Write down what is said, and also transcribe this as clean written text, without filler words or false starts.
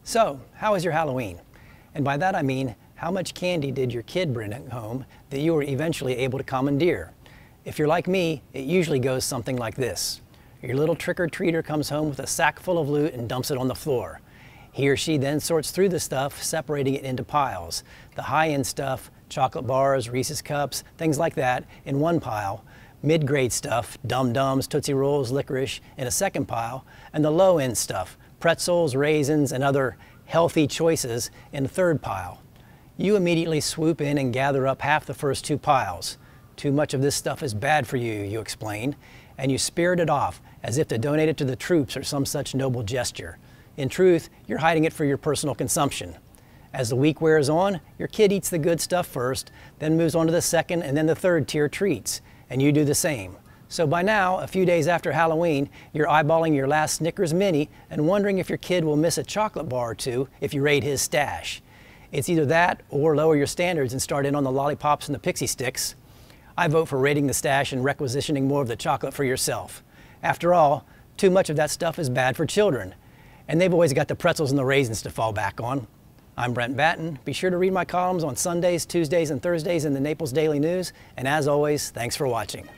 So, how was your Halloween? And by that I mean, how much candy did your kid bring home that you were eventually able to commandeer? If you're like me, it usually goes something like this. Your little trick-or-treater comes home with a sack full of loot and dumps it on the floor. He or she then sorts through the stuff, separating it into piles. The high-end stuff, chocolate bars, Reese's Cups, things like that, in one pile. Mid-grade stuff, Dum-Dums, Tootsie Rolls, licorice, in a second pile. And the low-end stuff, pretzels, raisins, and other healthy choices in a third pile. You immediately swoop in and gather up half the first two piles. Too much of this stuff is bad for you, you explain, and you spirit it off as if to donate it to the troops or some such noble gesture. In truth, you're hiding it for your personal consumption. As the week wears on, your kid eats the good stuff first, then moves on to the second and then the third tier treats, and you do the same. So by now, a few days after Halloween, you're eyeballing your last Snickers Mini and wondering if your kid will miss a chocolate bar or two if you raid his stash. It's either that or lower your standards and start in on the lollipops and the pixie sticks. I vote for raiding the stash and requisitioning more of the chocolate for yourself. After all, too much of that stuff is bad for children, and they've always got the pretzels and the raisins to fall back on. I'm Brent Batten. Be sure to read my columns on Sundays, Tuesdays, and Thursdays in the Naples Daily News, and as always, thanks for watching.